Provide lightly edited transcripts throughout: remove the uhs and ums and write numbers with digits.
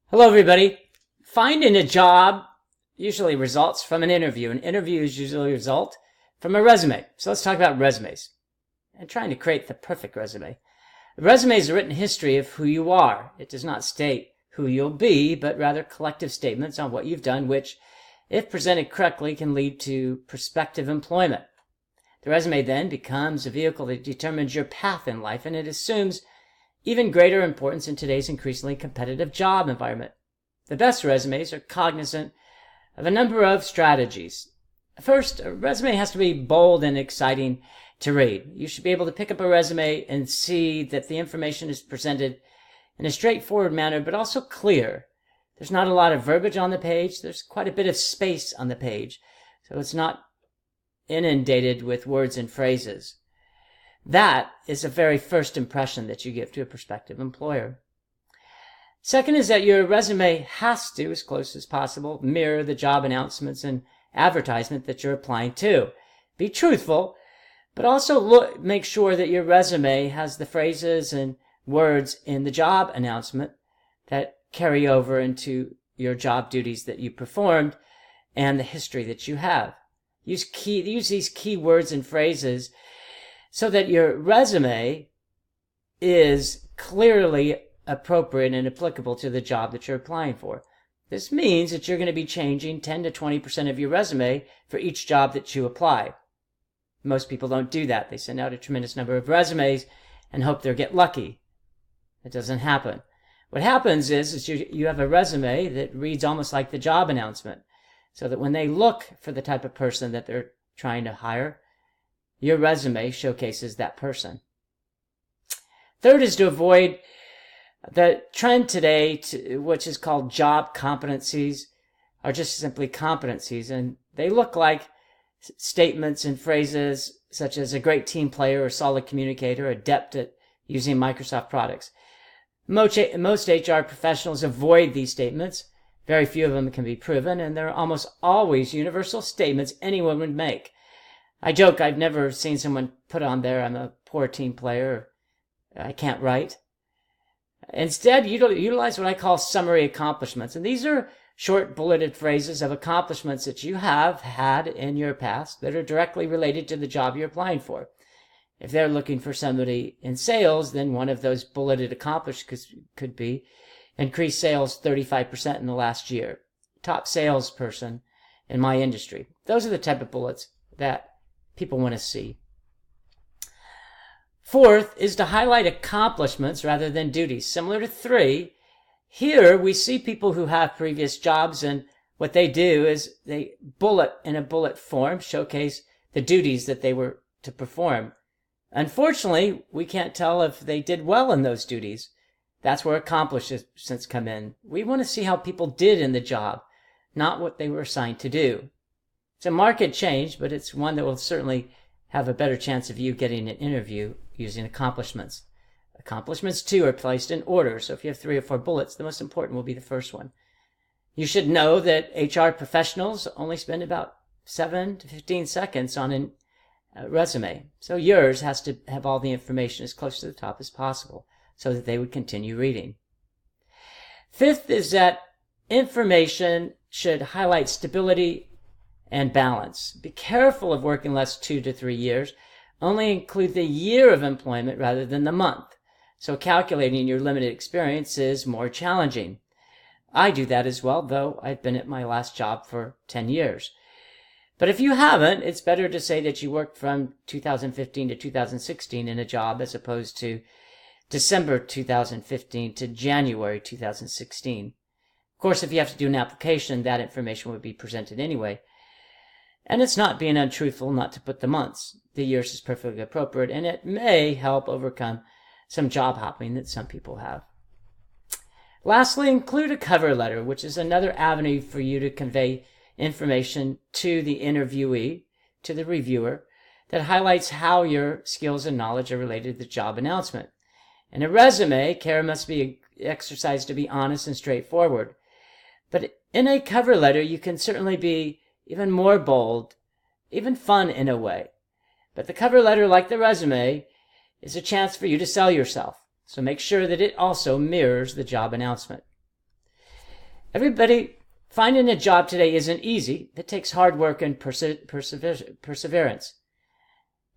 Hello, everybody. Finding a job usually results from an interview. An interview is usually a result from a resume. So let's talk about resumes and trying to create the perfect resume. A resume is a written history of who you are. It does not state who you'll be, but rather collective statements on what you've done, which, if presented correctly, can lead to prospective employment. The resume then becomes a vehicle that determines your path in life, and it assumes even greater importance in today's increasingly competitive job environment. The best resumes are cognizant of a number of strategies. First, a resume has to be bold and exciting to read. You should be able to pick up a resume and see that the information is presented in a straightforward manner, but also clear. There's not a lot of verbiage on the page. There's quite a bit of space on the page, so it's not inundated with words and phrases. That is the very first impression that you give to a prospective employer. Second is that your resume has to, as close as possible, mirror the job announcements and advertisement that you're applying to. Be truthful, but also make sure that your resume has the phrases and words in the job announcement that carry over into your job duties that you performed and the history that you have. Use these key words and phrases so that your resume is clearly appropriate and applicable to the job that you're applying for. This means that you're going to be changing 10 to 20% of your resume for each job that you apply. Most people don't do that. They send out a tremendous number of resumes and hope they'll get lucky. It doesn't happen. What happens is you have a resume that reads almost like the job announcement, so that when they look for the type of person that they're trying to hire, your resume showcases that person. Third is to avoid the trend today, which is called job competencies, are just simply competencies, and they look like statements and phrases such as a great team player, or solid communicator, adept at using Microsoft products. Most HR professionals avoid these statements. Very few of them can be proven, and they're almost always universal statements anyone would make. I joke I've never seen someone put on there, I'm a poor team player, I can't write. Instead, utilize what I call summary accomplishments. And these are short bulleted phrases of accomplishments that you have had in your past that are directly related to the job you're applying for. If they're looking for somebody in sales, then one of those bulleted accomplishments could be increase sales 35% in the last year. Top salesperson in my industry. Those are the type of bullets that people want to see. Fourth is to highlight accomplishments rather than duties. Similar to 3, here we see people who have previous jobs, and what they do is they bullet in a bullet form, showcase the duties that they were to perform. Unfortunately, we can't tell if they did well in those duties. That's where accomplishments come in. We want to see how people did in the job, not what they were assigned to do. It's a market change, but it's one that will certainly have a better chance of you getting an interview using accomplishments. Accomplishments, too, are placed in order, so if you have 3 or 4 bullets, the most important will be the first one. You should know that HR professionals only spend about 7 to 15 seconds on a resume, so yours has to have all the information as close to the top as possible so that they would continue reading. Fifth is that information should highlight stability and balance. Be careful of working less 2 to 3 years. Only include the year of employment rather than the month. So calculating your limited experience is more challenging. I do that as well, though I've been at my last job for 10 years. But if you haven't, it's better to say that you worked from 2015 to 2016 in a job as opposed to December 2015 to January 2016. Of course, if you have to do an application, that information would be presented anyway. And it's not being untruthful not to put the months. The years is perfectly appropriate, and it may help overcome some job hopping that some people have. Lastly, include a cover letter, which is another avenue for you to convey information to the interviewee, to the reviewer, that highlights how your skills and knowledge are related to the job announcement. In a resume, care must be exercised to be honest and straightforward. But in a cover letter, you can certainly be even more bold, even fun in a way. But the cover letter, like the resume, is a chance for you to sell yourself. So make sure that it also mirrors the job announcement. Everybody, finding a job today isn't easy. It takes hard work and perseverance.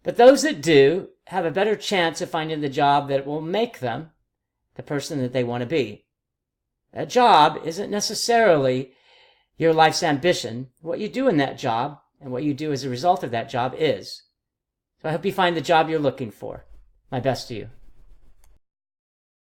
But those that do have a better chance of finding the job that will make them the person that they want to be. A job isn't necessarily your life's ambition. What you do in that job and what you do as a result of that job is. So I hope you find the job you're looking for. My best to you.